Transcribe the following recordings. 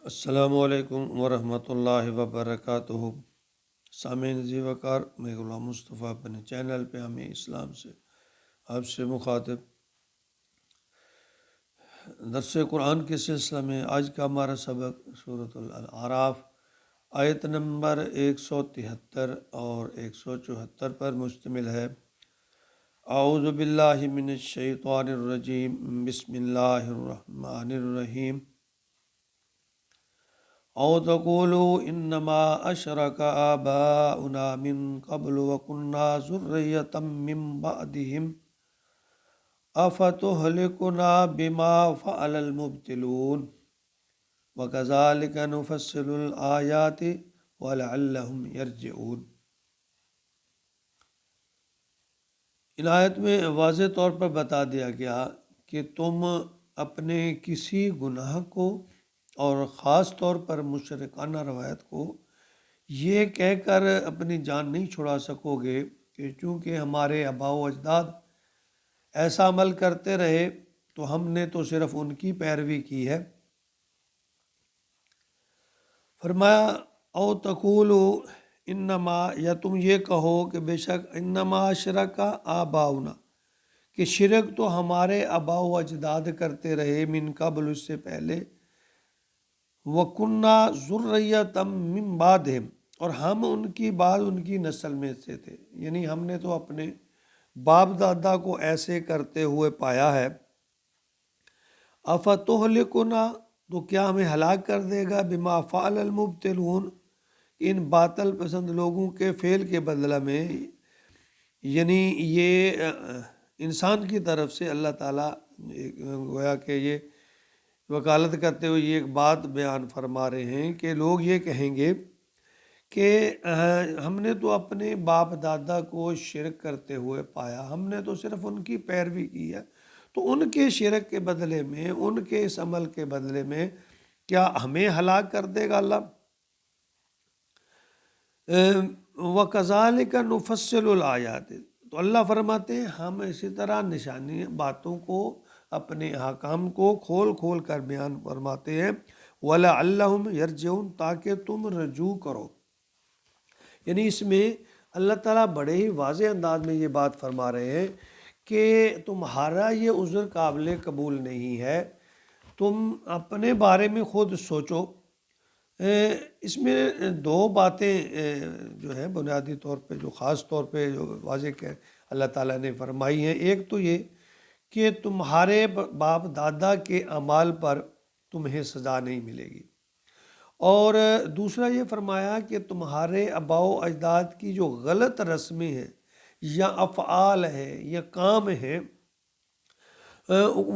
السلام علیکم ورحمۃ اللہ وبرکاتہ۔ سامعین ذی وقار، میں غلام مصطفیٰ اپنے چینل پہ ہمیں اسلام سے آپ سے مخاطب درس قرآن کے سلسلہ میں آج کا ہمارا سبق سورۃ الاعراف آیت نمبر 173 اور 174 پر مشتمل ہے۔ اعوذ باللہ من الشیطان الرجیم، بسم اللہ الرحمن الرحیم۔ او تقولوا انما اشرک آباؤنا من قبل وكنا ذریة من بعدهم افتهلكنا بما فعل المبطلون وكذلك نفصل الآیات ولعلهم يرجعون۔ ان آیت میں واضح طور پر بتا دیا گیا کہ تم اپنے کسی گناہ کو اور خاص طور پر مشرکانہ روایت کو یہ کہہ کر اپنی جان نہیں چھڑا سکو گے کہ چونکہ ہمارے آباء و اجداد ایسا عمل کرتے رہے تو ہم نے تو صرف ان کی پیروی کی ہے۔ فرمایا او تقولو انما، یا تم یہ کہو کہ بے شک انما اشرک آباؤنا، کہ شرک تو ہمارے آباء و اجداد کرتے رہے، من قبل، اس سے پہلے، وَكُنَّا ذُرِّيَّةً مِّن بَعْدِهِمْ، اور ہم ان کی بعد ان کی نسل میں سے تھے، یعنی ہم نے تو اپنے باپ دادا کو ایسے کرتے ہوئے پایا ہے۔ اَفَتُهْلِكُنَا، تو کیا ہمیں ہلاک کر دے گا، بِمَا فَعَلَ الْمُبْطِلُونَ، ان باطل پسند لوگوں کے فعل کے بدلہ میں، یعنی یہ انسان کی طرف سے اللہ تعالیٰ گویا کہ یہ وکالت کرتے ہوئے یہ ایک بات بیان فرما رہے ہیں کہ لوگ یہ کہیں گے کہ ہم نے تو اپنے باپ دادا کو شرک کرتے ہوئے پایا، ہم نے تو صرف ان کی پیروی کی ہے، تو ان کے شرک کے بدلے میں، ان کے اس عمل کے بدلے میں کیا ہمیں ہلاک کر دے گا اللہ؟ وَكَذَلِكَ نُفَصِّلُ الْآيَاتِ، تو اللہ فرماتے ہیں ہم اسی طرح نشانی باتوں کو، اپنے احکام کو کھول کھول کر بیان فرماتے ہیں، وَلَعَلَّهُمْ يَرْجِعُونَ، تاکہ تم رجوع کرو۔ یعنی اس میں اللہ تعالیٰ بڑے ہی واضح انداز میں یہ بات فرما رہے ہیں کہ تمہارا یہ عذر قابل قبول نہیں ہے، تم اپنے بارے میں خود سوچو۔ اس میں دو باتیں جو ہیں بنیادی طور پہ، جو خاص طور پہ جو واضح کہ اللہ تعالیٰ نے فرمائی ہیں، ایک تو یہ کہ تمہارے باپ دادا کے اعمال پر تمہیں سزا نہیں ملے گی، اور دوسرا یہ فرمایا کہ تمہارے آباء و اجداد کی جو غلط رسمیں ہیں یا افعال ہیں یا کام ہیں،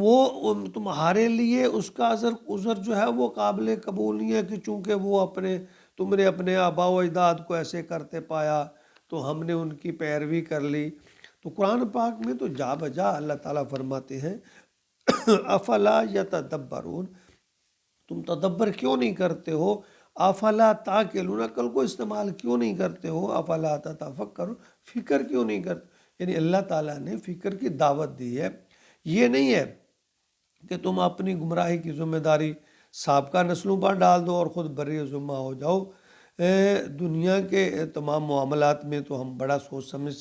وہ تمہارے لیے اس کا عذر جو ہے وہ قابل قبول نہیں ہے، کہ چونکہ وہ تم نے اپنے آباء و اجداد کو ایسے کرتے پایا تو ہم نے ان کی پیروی کر لی۔ تو قرآن پاک میں تو جا بجا اللہ تعالیٰ فرماتے ہیں افلا یتدبرون، تم تدبر کیوں نہیں کرتے ہو، افلا تعقلون، عقل کو استعمال کیوں نہیں کرتے ہو، افلا تتفکرون، فکر کیوں نہیں کرتے۔ یعنی اللہ تعالیٰ نے فکر کی دعوت دی ہے، یہ نہیں ہے کہ تم اپنی گمراہی کی ذمہ داری سابقہ نسلوں پر ڈال دو اور خود بری ذمہ ہو جاؤ۔ دنیا کے تمام معاملات میں تو ہم بڑا سوچ سمجھ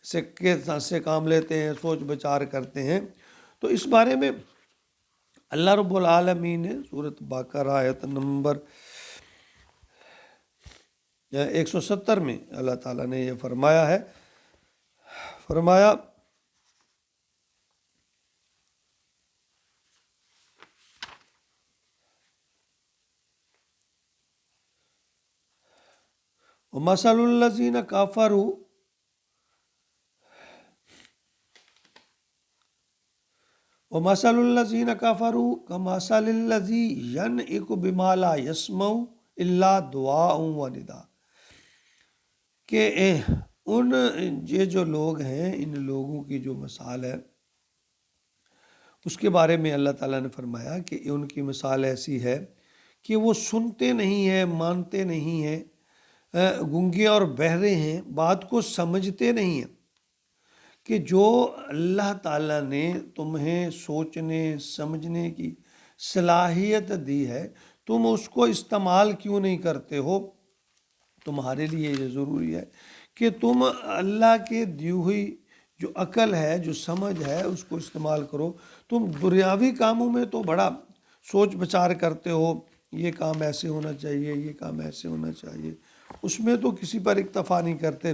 سے کام لیتے ہیں، سوچ بچار کرتے ہیں۔ تو اس بارے میں اللہ رب العالمین نے سورۃ بقرہ آیت نمبر 170 میں اللہ تعالیٰ نے یہ فرمایا ہے، فرمایا وَمَثَلُ الَّذِينَ كَفَرُوا وَمَثَلُ الَّذِينَ كَفَرُوا كَمَثَلِ الَّذِي يَنْعِقُ بِمَا لَا يَسْمَعُ إِلَّا دُعَاءً وَنِدَاءً، کہ یہ جو لوگ ہیں، ان لوگوں کی جو مثال ہے اس کے بارے میں اللہ تعالیٰ نے فرمایا کہ ان کی مثال ایسی ہے کہ وہ سنتے نہیں ہیں، مانتے نہیں ہیں، گونگے اور بہرے ہیں، بات کو سمجھتے نہیں ہیں، کہ جو اللہ تعالیٰ نے تمہیں سوچنے سمجھنے کی صلاحیت دی ہے، تم اس کو استعمال کیوں نہیں کرتے ہو؟ تمہارے لیے یہ ضروری ہے کہ تم اللہ کے دی ہوئی جو عقل ہے، جو سمجھ ہے، اس کو استعمال کرو۔ تم دنیاوی کاموں میں تو بڑا سوچ بچار کرتے ہو، یہ کام ایسے ہونا چاہیے، یہ کام ایسے ہونا چاہیے، اس میں تو کسی پر اکتفا نہیں کرتے،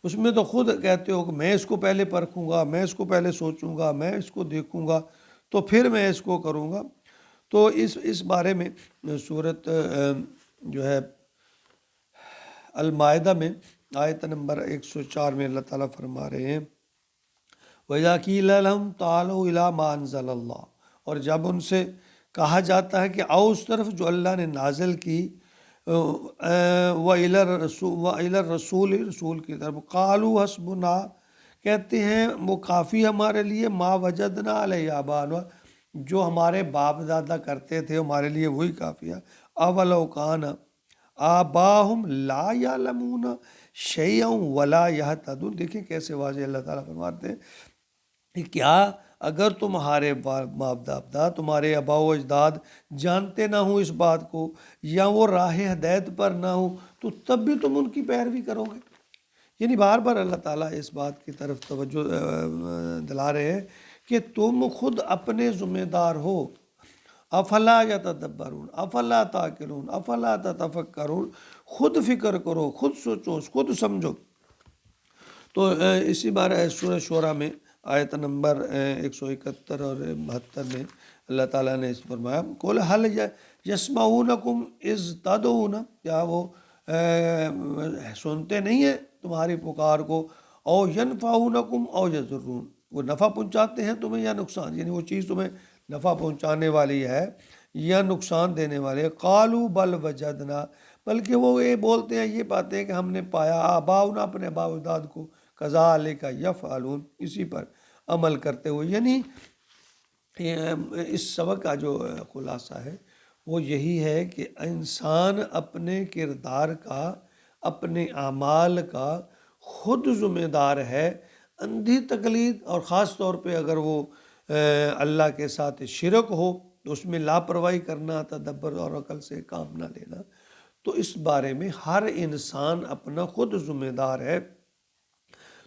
اس میں تو خود کہتے ہو کہ میں اس کو پہلے پرکھوں گا، میں اس کو پہلے سوچوں گا، میں اس کو دیکھوں گا تو پھر میں اس کو کروں گا۔ تو اس بارے میں سورت جو ہے المائدہ میں آیت نمبر 104 میں اللہ تعالیٰ فرما رہے ہیں وَإِذَا قِيلَ لَهُمْ تَعَالَوْا إِلَىٰ مَا أَنزَلَ اللَّهُ، اور جب ان سے کہا جاتا ہے کہ آؤ اس طرف جو اللہ نے نازل کی، وَإِلَى الرَّسُولِ، رسول کی طرف، قَالُوا حَسْبُنَا، کہتے ہیں وہ کافی ہمارے لیے، مَا وَجَدْنَا عَلَيْهِ آبَاءَنَا، جو ہمارے باپ دادا کرتے تھے ہمارے لیے وہی کافی ہے۔ اَوَلَوْ كَانَ آباہم لا یعلمون شیئا ولا یہتدون، دیکھیں کیسے واضح اللہ تعالیٰ فرماتے ہیں کہ کیا اگر تمہارے باپ دادا، تمہارے آبا و اجداد جانتے نہ ہوں اس بات کو، یا وہ راہ ہدایت پر نہ ہوں، تو تب بھی تم ان کی پیروی کرو گے؟ یعنی بار بار اللہ تعالیٰ اس بات کی طرف توجہ دلا رہے ہیں کہ تم خود اپنے ذمہ دار ہو۔ افلا یتدبرون، افلا تاکلون، افلا تتفکرون، خود فکر کرو، خود سوچو، خود سمجھو۔ تو اسی بار سورہ شورى میں آیت نمبر 171 اور 72 میں اللہ تعالیٰ نے اس فرمایا قُلْ هَلْ يَسْمَعُونَكُمْ إِذْ تَدْعُونَ، کیا وہ سنتے نہیں ہیں تمہاری پکار کو؟ او يَنْفَعُونَكُمْ او يَضُرُّونَ، وہ نفع پہنچاتے ہیں تمہیں یا نقصان، یعنی وہ چیز تمہیں نفع پہنچانے والی ہے یا نقصان دینے والے ہے۔ قالوا بل وجدنا، بلکہ وہ یہ بولتے ہیں، یہ باتیں کہ ہم نے پایا آباؤنا، اپنے آبا و اجداد کو، کذالک یفعلون، اسی پر عمل کرتے ہوئے۔ یعنی اس سبق کا جو خلاصہ ہے وہ یہی ہے کہ انسان اپنے کردار کا، اپنے اعمال کا خود ذمہ دار ہے۔ اندھی تقلید، اور خاص طور پہ اگر وہ اللہ کے ساتھ شرک ہو تو اس میں لاپرواہی کرنا، تدبر اور عقل سے کام نہ لینا، تو اس بارے میں ہر انسان اپنا خود ذمہ دار ہے۔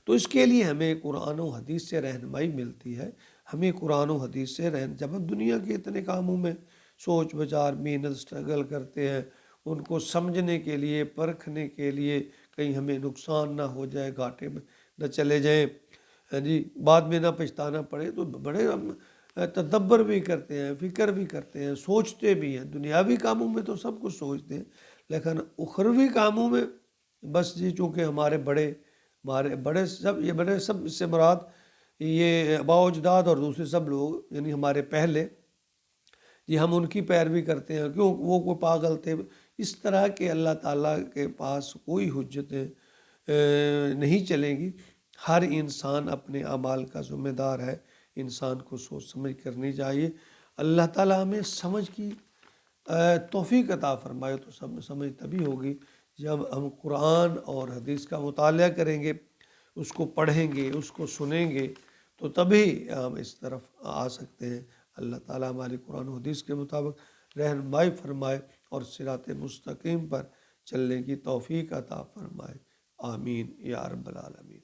تو اس کے لیے ہمیں قرآن و حدیث سے رہنمائی ملتی ہے، ہمیں قرآن و حدیث سے جب ہم دنیا کے اتنے کاموں میں سوچ بچار، محنت، اسٹرگل کرتے ہیں، ان کو سمجھنے کے لیے، پرکھنے کے لیے، کہیں ہمیں نقصان نہ ہو جائے، گھاٹے میں نہ چلے جائیں، جی بعد میں نہ پچھتانا پڑے، تو بڑے ہم تدبر بھی کرتے ہیں، فکر بھی کرتے ہیں، سوچتے بھی ہیں۔ دنیاوی کاموں میں تو سب کچھ سوچتے ہیں، لیکن اخروی کاموں میں بس جی چونکہ ہمارے بڑے سب، یہ بڑے سب سے مراد یہ آبا و اجداد اور دوسرے سب لوگ، یعنی ہمارے پہلے، یہ ہم ان کی پیروی کرتے ہیں، کیوں؟ وہ کوئی پاگل تھے، اس طرح کہ اللہ تعالیٰ کے پاس کوئی حجتیں نہیں چلیں گی۔ ہر انسان اپنے اعمال کا ذمہ دار ہے، انسان کو سوچ سمجھ کرنی چاہیے۔ اللہ تعالیٰ ہمیں سمجھ کی توفیق عطا فرمائے، تو سمجھ تبھی ہوگی جب ہم قرآن اور حدیث کا مطالعہ کریں گے، اس کو پڑھیں گے، اس کو سنیں گے، تو تبھی ہم اس طرف آ سکتے ہیں۔ اللہ تعالیٰ ہماری قرآن و حدیث کے مطابق رہنمائی فرمائے اور صراط مستقیم پر چلنے کی توفیق عطا فرمائے، آمین یا رب العالمین۔